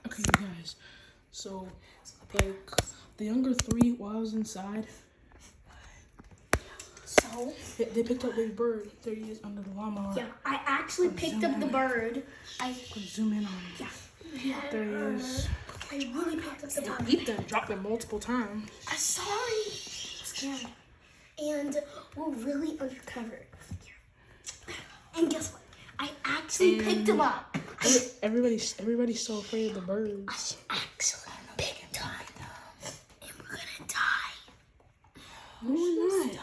Okay, you guys. So, like, the younger three, while I was inside, So? they picked up baby bird. There he is under the lawnmower. Yeah, I actually picked up the bird. Zoom in on him. Yeah. There he is. I really picked up the bird. Ethan dropped it multiple times. I'm sorry. Scared. And we're really undercover. And guess what? I actually picked him up. Everybody's so afraid of the birds. I actually picked him up. And we're gonna die. No, we're not.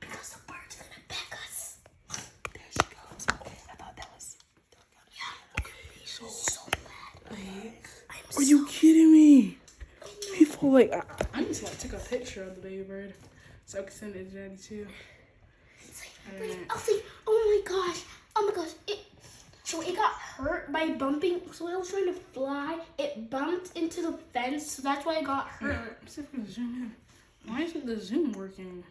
Because the bird's gonna peck us. There she goes. Okay, I thought that was. Yeah. Okay. So bad. Are you kidding me? People like I need to like take a picture of the baby bird so I can send it to Daddy too. Elsie, oh my gosh. So it got hurt by bumping. So when I was trying to fly, it bumped into the fence. So that's why it got hurt. See if we can zoom in. Why isn't the zoom working?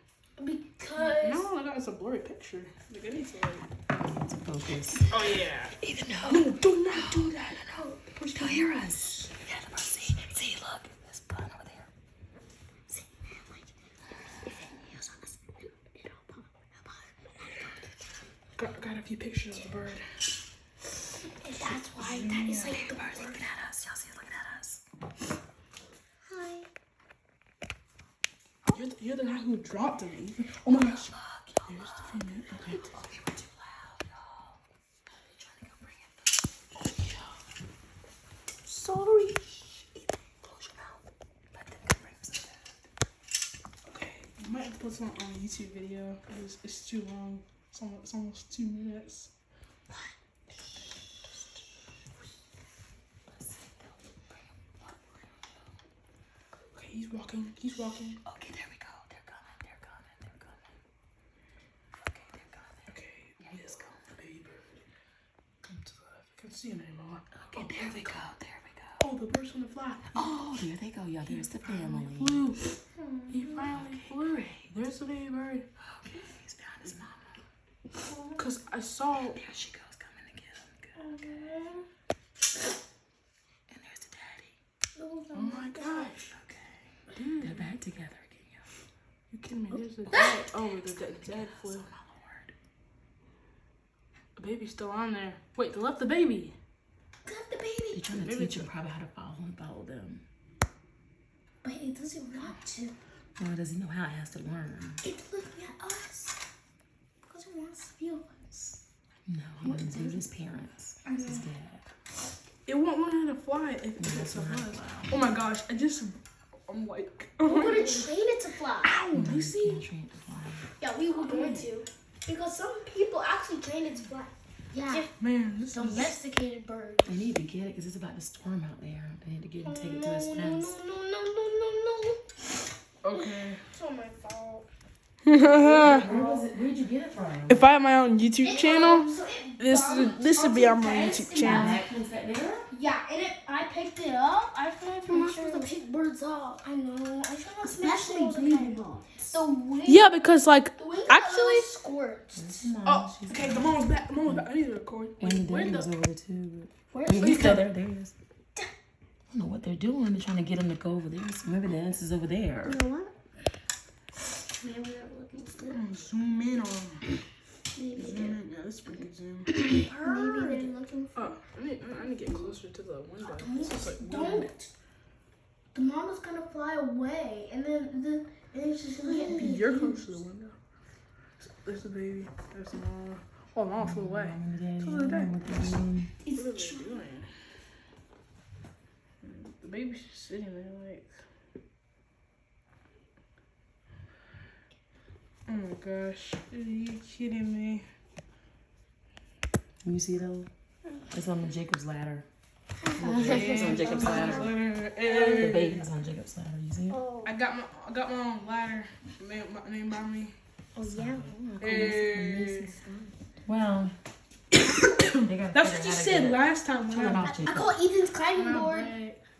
Because No, it's a blurry picture. Like, I need to like Focus. Oh yeah. Even though. No, do not do that. No. Don't hear us. Yeah, the bird. See, look. There's blood over there. see, like, if it heals on us, it'll pop. Got a few pictures of the bird. And that's why that is like the Bird's looking at us. Y'all see it looking at us. Hi. You're the guy who dropped him. Oh my gosh. Here's the female. Okay. We were too loud, y'all. They're trying to go bring it. Sorry. Close your mouth. Let them go bring some food. Okay. You might have to put something on a YouTube video. It's too long. It's almost 2 minutes. Okay, he's walking. Okay, there we go. They're coming. Okay, they're coming. Okay, Yeah, let's go. the baby bird. Come to the left. I can't see him anymore. Okay, there we go. Oh, the bird's gonna fly. Oh, there they go, y'all. There's the family. Flew. He finally flew. There's the baby bird. Okay, he's behind his mama. Cause I saw. There she goes, coming to get him. Good. And there's the daddy. Oh my gosh. Okay. Dude, They're back together again, y'all. you kidding me? There's the dad. Oh, the dad flew. Oh, my lord. The baby's still on there. Wait, they left the baby. Got the baby. They're trying to Maybe teach him probably how to follow them. But it doesn't want to. Well, does he know how it has to learn? It's looking at us. Because it wants to feel us. No, he doesn't do it his parents. It's his dad. It won't learn how to fly if it's a buzz. Oh my gosh! I'm like. We're going to train it to fly. Ow! You see? He's trained to fly. Yeah, we were going to. Because some people actually train it to fly. Yeah. Man, this is. Domesticated bird. They need to get it because it's about to storm out there. They need to get and take it to his fence. No. Okay. It's not my fault. Where'd you get it from? If I had my own YouTube channel, So this would be on my YouTube channel. Yeah, and I picked it up. I tried to make sure to pick birds up. I know. I try not to make sure the wing. Yeah, because like The wing actually. squirts. Oh, okay. The mom's back. I need to record. When the Where daddy the- was over there too. Where's He's still there. There he is. I don't know what they're doing. They're trying to get him to go over there. So maybe the answer's over there. You know what? Maybe they're looking for Zoom in on. Maybe Zoom in. Yeah, this is pretty good zoom. they're looking for. Oh, I need to get closer to the window. This is like weird. Don't. The mama's gonna fly away, and then she's gonna get beat. You're close to the window. There's the baby. There's the mama. Oh, mama flew away. Mom and daddy, So I they're don't know what they're doing. What are they doing? The baby's just sitting there like. Oh my gosh. Are you kidding me? You see those? It's on the Jacob's ladder. It's on Jacob's ladder. The baby's on Jacob's ladder. You see it? Oh, I got my own ladder named by me. yeah. Hey. Well, they gotta That's figure what you how to said get it. last time. Turn it off, I Jacob. call Ethan's climbing board.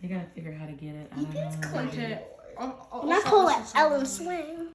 They gotta figure how to get it. I don't know. Okay. And I call it Ellen Swing.